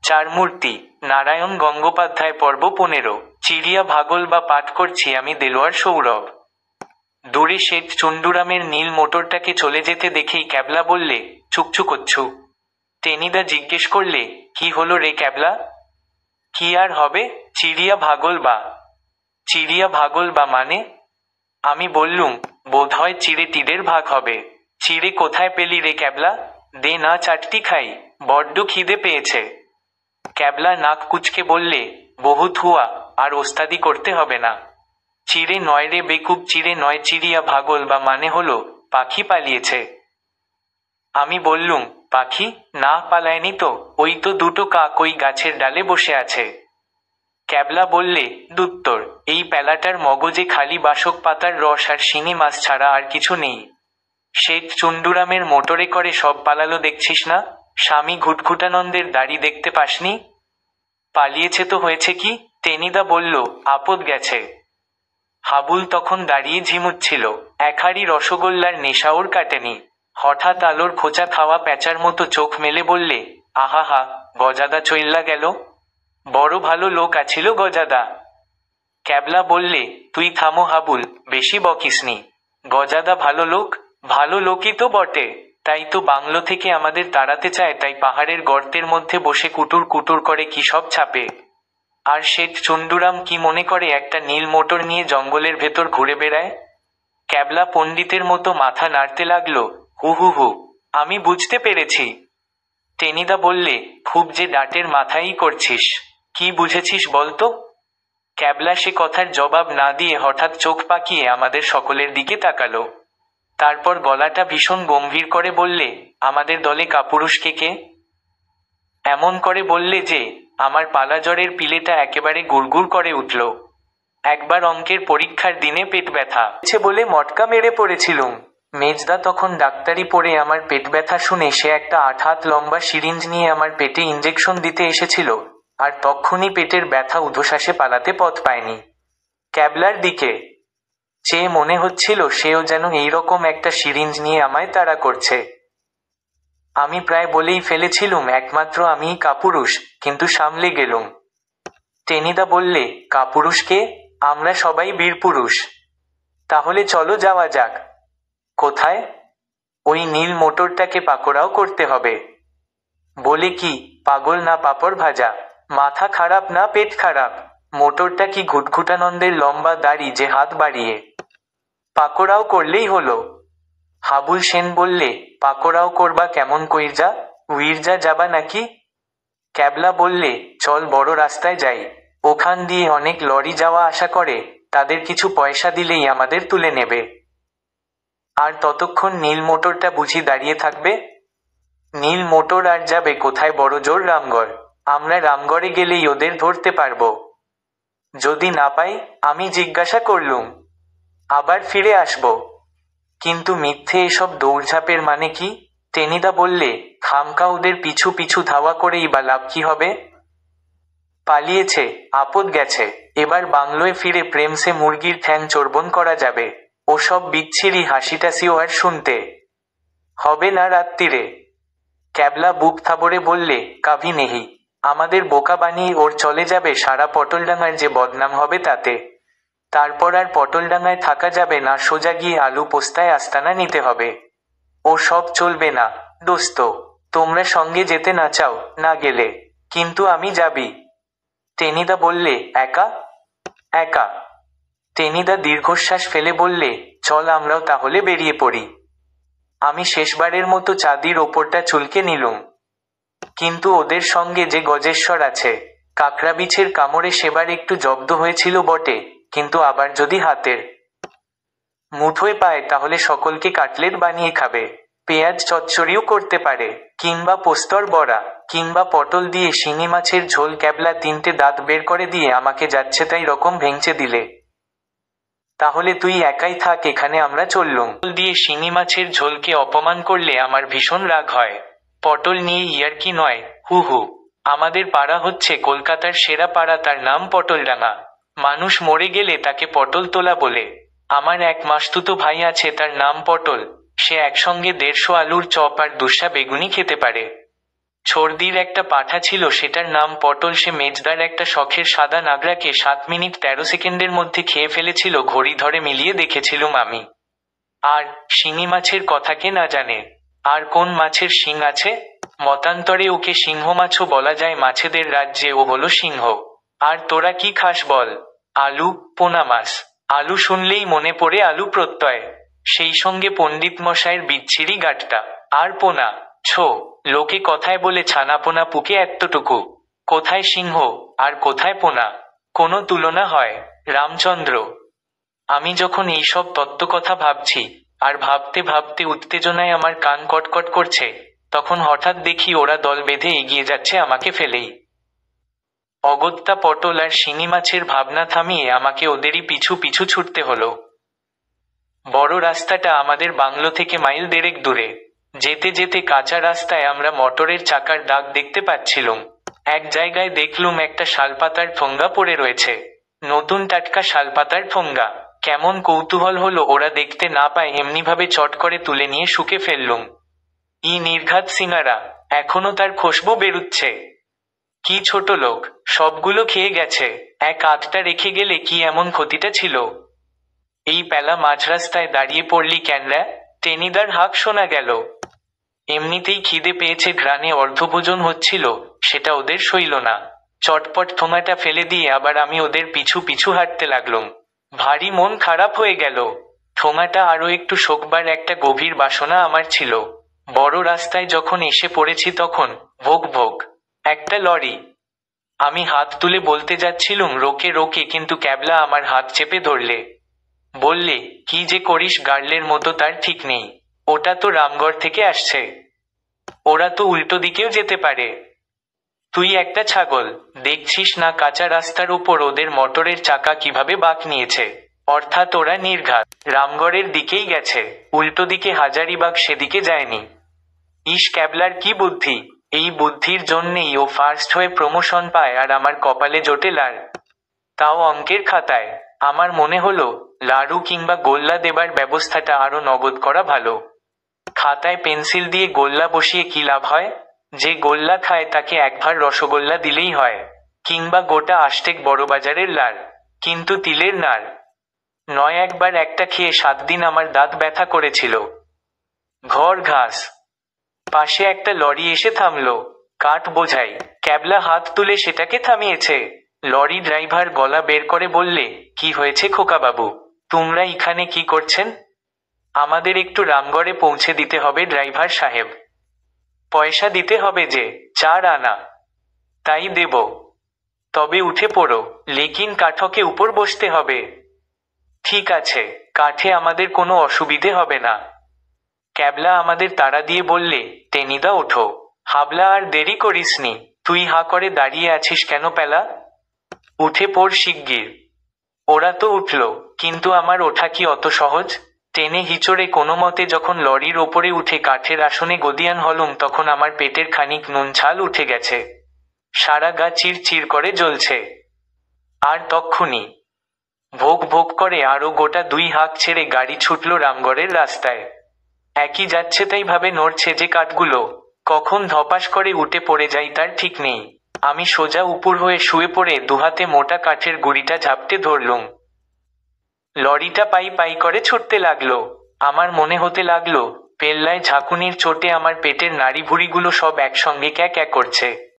চারমূর্তি নারায়ণ গঙ্গোপাধ্যায় পর্ব 15 চিড়িয়া ভাগল বা পাঠ করছি আমি দেলোয়ার সৌরভ। দূরে শেঠ চুন্ডুরামের নীল মোটরটাকে চলে যেতে দেখেই ক্যাবলা বললে, চুকচুকচ্ছু। টেনিদা জিজ্ঞেস করলে, কি হলো রে ক্যাবলা? কি আর হবে, চিড়িয়া ভাগল বা। চিড়িয়া ভাগল বা মানে? আমি বললুম, বোধহয় চিড়ে টিড়ের ভাগ হবে। চিড়ে কোথায় পেলি রে ক্যাবলা? দে না চাটটি খাই, বড্ড খিদে পেয়েছে। ক্যাবলা নাক কুচকে বললে, বহুত হুয়া, আর ওস্তাদি করতে হবে না। চিড়ে নয় রে বেকুব, চিড়ে নয়, চিড়িয়া ভাগল বা মানে হলো পাখি পালিয়েছে। আমি বললুম, পাখি? না পালায়নি তো, ওই তো দুটো কাক ওই গাছের ডালে বসে আছে। ক্যাবলা বললে, দুত্তর, এই প্যালাটার মগজে খালি বাসক পাতার রস আর শিঙি মাছ ছাড়া আর কিছু নেই। শেঠ চুন্ডুরামের মোটরে করে সব পালালো দেখছিস না? স্বামী ঘুটঘুটানন্দের দাড়ি দেখতে পাসনি? পালিয়েছে তো হয়েছে কি? টেনিদা বলল, আপদ গেছে। হাবুল তখন দাঁড়িয়ে ঝিমুচ্ছিল, এক হাঁড়ি রসগোল্লার নেশা ওর কাটেনি। হঠাৎ আলোর খোঁচা খাওয়া প্যাঁচার মতো চোখ মেলে বললে, আহাহা, গজাদা চইল্লা গেল। বড় ভালো লোক আছিল গজাদা। ক্যাবলা বললে, তুই থামো হাবুল, বেশি বকিসনি। গজাদা ভালো লোক? ভালো লোকই তো বটে, তাই তো বাংলো থেকে আমাদের তাড়াতে চায়, তাই পাহাড়ের গর্তের মধ্যে বসে কুটুর কুটুর করে কি সব ছাপে। আর শেঠ চুন্ডুরাম কি মনে করে একটা নীল মোটর নিয়ে জঙ্গলের ভেতর ঘুরে বেড়ায়? ক্যাবলা পণ্ডিতের মতো মাথা নাড়তে লাগলো, হু হু হু, আমি বুঝতে পেরেছি। টেনিদা বললে, খুব যে ডাটের মাথাই করছিস, কি বুঝেছিস বলতো? ক্যাবলা সে কথার জবাব না দিয়ে হঠাৎ চোখ পাকিয়ে আমাদের সকলের দিকে তাকালো। তারপর গলাটা ভীষণ গম্ভীর করে বললে, আমাদের দলে কাপুরুষ কে কে? এমন করে বললে যে আমার পালাজ্বরের পিলেটা একেবারে গুড়গুড় করে উঠল। একবার অঙ্কের পরীক্ষার দিনে পেট ব্যথা হচ্ছে বলে মটকা মেরে পড়েছিলুম। মেজদা তখন ডাক্তারি পড়ে আমার পেট ব্যথা শুনে সে একটা 8 হাত লম্বা সিরিঞ্জ নিয়ে আমার পেটে ইঞ্জেকশন দিতে এসেছিল, আর তক্ষুনি পেটের ব্যথা ঊর্ধ্বশ্বাসে পালাতে পথ পায়নি। ক্যাবলার দিকে চেয়ে মনে হচ্ছিল সেও যেন এইরকম একটা সিরিঞ্জ নিয়ে আমায় তাড়া করছে। আমি প্রায় বলেই ফেলেছিলুম একমাত্র আমিই কাপুরুষ, কিন্তু সামলে গেলুম। টেনিদা বললে, কাপুরুষ কে? আমরা সবাই বীরপুরুষ। তাহলে চলো যাওয়া যাক। কোথায়? ওই নীল মোটরটাকে পাকোড়াও করতে হবে। বলে কি, পাগল না পাপড় ভাজা? মাথা খারাপ না পেট খারাপ? মোটরটা কি ঘুটঘুটানন্দের লম্বা দাড়ি যে হাত বাড়িয়ে পাকোড়াও করলেই হলো। হাবুল সেন বললে, পাকোড়াও করবা কেমন কইরজা? উইরজা যাবা নাকি? ক্যাবলা বললে, চল বড় রাস্তায় যাই, ওখান দিয়ে অনেক লরি যাওয়া আসা করে, তাদের কিছু পয়সা দিলেই আমাদের তুলে নেবে। আর ততক্ষণ নীল মোটরটা বুঝি দাঁড়িয়ে থাকবে? নীল মোটর আর যাবে কোথায়? বড় জোর রামগড়। আমরা রামগড়ে গেলেই ওদের ধরতে পারবো। যদি না পাই? আমি জিজ্ঞাসা করলুম। আবার ফিরে আসব। কিন্তু মিথ্যে এসব দৌড়ঝাঁপের মানে কি? টেনিদা বললে, খামকা ওদের পিছু পিছু ধাওয়া করেই বা লাভ কি হবে? পালিয়েছে, আপদ গেছে, এবার বাংলোয় ফিরে প্রেমসে মুরগির ঠ্যাং চর্বণ করা যাবে। ওসব বিচ্ছিরি হাসিটাসিও আর শুনতে হবে না রাত্তিরে। ক্যাবলা বুক থাবড়ে বললে, কাভি নেহি। আমাদের বোকা বানিয়ে ওর চলে যাবে সারা পটলডাঙ্গার যে বদনাম হবে তাতে। তারপর আর পটলডাঙ্গায় থাকা যাবে না, সোজা গিয়ে আলু পোস্তায় আস্তানা নিতে হবে। ও সব চলবে না দোস্ত। তোমরা সঙ্গে যেতে না চাও, না গেলে কিন্তু আমি যাবি। টেনিদা বললে, একা? একা? টেনিদা দীর্ঘশ্বাস ফেলে বললে, চল আমরাও তাহলে বেরিয়ে পড়ি। আমি শেষবারের মতো চাঁদির ওপরটা চুলকে নিলুম। কিন্তু ওদের সঙ্গে যে গজেশ্বর আছে, কাকড়াবিছের কামড়ে সেবার একটু জব্দ হয়েছিল বটে, কিন্তু আবার যদি হাতের মুঠোয় পায় তাহলে সকলকে কাটলেট বানিয়ে খাবে, পেঁয়াজ চচ্চড়িও করতে পারে, কিংবা পোস্তর বড়া, কিংবা পটল দিয়ে শিঙি মাছের ঝোল। ক্যাবলা 3টে দাঁত বের করে দিয়ে আমাকে যাচ্ছে তাই রকম ভেঙচে দিলে, তাহলে তুই একাই থাক এখানে, আমরা চললুম। পটল দিয়ে শিঙি মাছের ঝোলকে অপমান করলে আমার ভীষণ রাগ হয়। পটল নিয়ে ইয়ার্কি নয়, হু হু। আমাদের পাড়া হচ্ছে কলকাতার সেরা পাড়া, তার নাম পটলডাঙ্গা। মানুষ মরে গেলে তাকে পটল তোলা বলে। আমার এক মাসতুতো ভাই আছে, তার নাম পটল। সে একসঙ্গে 150 আলুর চপ আর 200 বেগুনি খেতে পারে। ছর্দির একটা পাঠা ছিল, সেটার নাম পটল। সে মেজদার একটা শখের সাদা নাগরাকে 7 মিনিট 13 সেকেন্ডের মধ্যে খেয়ে ফেলেছিল। ঘড়ি ধরে মিলিয়ে দেখেছিলুম আমি। আর শিঙি মাছের কথা কে না জানে? আর কোন মাছের শিং আছে? মতান্তরে ওকে সিংহ মাছও বলা যায়। মাছেদের রাজ্যে ও হলো সিংহ। আর তোরা কি খাস বল? আলু, পোনা মাছ। আলু শুনলেই মনে পড়ে আলু প্রত্যয়, সেই সঙ্গে পণ্ডিত মশাইয়ের বিচ্ছিরি গাঁটটা। আর পোনা, ছো, লোকে কথায় বলে ছানাপোনা পুকে এতটুকু। কোথায় সিংহ আর কোথায় পোনা? কোনো তুলনা হয়? রামচন্দ্র। আমি যখন এইসব তত্ত্বকথা ভাবছি, আর ভাবতে ভাবতে উত্তেজনায় আমার কান কটকট করছে, তখন হঠাৎ দেখি ওরা দল বেঁধে এগিয়ে যাচ্ছে আমাকে ফেলেই। অগত্যা পটল আর শিঙি মাছের ভাবনা থামিয়ে আমাকে ওদেরই পিছু পিছু ছুটতে হলো। বড় রাস্তাটা আমাদের বাংলো থেকে মাইল দেড়েক দূরে। যেতে যেতে কাঁচা রাস্তায় আমরা মোটরের চাকার দাগ দেখতে পাচ্ছিলুম। এক জায়গায় দেখলুম একটা শালপাতার ঠোঙ্গা পড়ে রয়েছে। নতুন টাটকা শালপাতার ঠোঙ্গা। কেমন কৌতূহল হলো ওরা দেখতে না পায় এমনিভাবে চট করে তুলে নিয়ে শুকে ফেললুম। নির্ঘাত সিঙারা, এখনো তার খুশবু বেরুচ্ছে। কি ছোট লোক, সবগুলো খেয়ে গেছে। এক আধটা রেখে গেলে কি এমন ক্ষতিটা ছিল? এই পেলা মাঝ রাস্তায় দাঁড়িয়ে পড়লি ক্যানরা? টেনিদার হাঁক শোনা গেল। এমনিতেই খিদে পেয়েছে, ঘ্রাণে অর্ধভোজন হচ্ছিল, সেটা ওদের সইল না। চটপট ঠোঙাটা ফেলে দিয়ে আবার আমি ওদের পিছু পিছু হাঁটতে লাগলুম। ভারী মন খারাপ হয়ে গেল। ঠোঙাটা আরো একটু শোকবার একটা গভীর বাসনা আমার ছিল। বড় রাস্তায় যখন এসে পড়েছি তখন ভোগ ভোগ একটা লরি। আমি হাত তুলে বলতে যাচ্ছিলুম রোকে রোকে, কিন্তু ক্যাবলা আমার হাত চেপে ধরলে। বললে, কি যে করিস গার্লের মতো তার ঠিক নেই। ওটা তো রামগড় থেকে আসছে। ওরা তো উল্টো দিকেও যেতে পারে। তুই একটা ছাগল, দেখছিস না কাঁচা রাস্তার উপর ওদের মোটরের চাকা কিভাবে বাঁক নিয়েছে? অর্থাৎ ওরা নির্ঘাত রামগড়ের দিকেই গেছে, উল্টো দিকে হাজারিবাগ সেদিকে যায়নি। ইস, ক্যাবলার কি বুদ্ধি! এই বুদ্ধির জন্যেই ও ফার্স্ট হয়ে প্রমোশন পায় আর আমার কপালে জোটে লাল। তাও অঙ্কের খাতায়। আমার মনে হলো লাড়ু কিংবা গোল্লা দেবার ব্যবস্থাটা আরো নগদ করা ভালো। খাতায় পেন্সিল দিয়ে গোল্লা বসিয়ে কি লাভ হয়? যে গোল্লা খায় তাকে একবার রসগোল্লা দিলেই হয়, কিংবা গোটা আষ্টেক বড়বাজারের লাড়। কিন্তু তিলের নাড় নয়। একবার একটা খেয়ে 7 দিন আমার দাঁত ব্যথা করেছিল। ঘর ঘাস। পাশে একটা লরি এসে থামলো, কাঠ বোঝাই। ক্যাবলা হাত তুলে সেটাকে থামিয়েছে। লরি ড্রাইভার গলা বের করে বললে, কি হয়েছে খোকাবাবু, তোমরা এখানে কি করছেন? আমাদের একটু রামগড়ে পৌঁছে দিতে হবে ড্রাইভার সাহেব। পয়সা দিতে হবে যে 4 আনা। তাই দেব। তবে উঠে পড়ো, লেকিন কাঠকে উপর বসতে হবে। ঠিক আছে, কাঠে আমাদের কোনো অসুবিধে হবে না। ক্যাবলা আমাদের তাড়া দিয়ে বললে, টেনিদা ওঠো। হাবলা, আর দেরি করিসনি। তুই হা করে দাঁড়িয়ে আছিস কেন পেলা? উঠে পড় শিগগির। ওরা তো উঠল, কিন্তু আমার ওঠা কি অত সহজ? টেনে হিচড়ে কোনো মতে যখন লরির ওপরে উঠে কাঠের আসনে গদিয়ান হলুম, তখন আমার পেটের খানিক নুন ছাল উঠে গেছে। সারা গা চির চির করে জ্বলছে। আর তক্ষুনি ভোগ ভোগ করে আরো গোটা 2 হাঁক ছেড়ে গাড়ি ছুটল রামগড়ের রাস্তায়। একই যাচ্ছে তাই ভাবে নড়ছে যে কাঠগুলো, কখন ধপাস করে উঠে পড়ে যাই তার ঠিক নেই। আমি সোজা উপুর হয়ে শুয়ে পড়ে দুহাতে মোটা কাঠের গুড়িটা ঝাপটে ধরলুম। লরিটা পাই পাই করে ছুটতে লাগলো। আমার মনে হতে লাগলো পেল্লায় ঝাঁকুনির চোটে আমার পেটের নাড়িভুড়িগুলো সব একসঙ্গে ক্যাক ক্যাক করছে।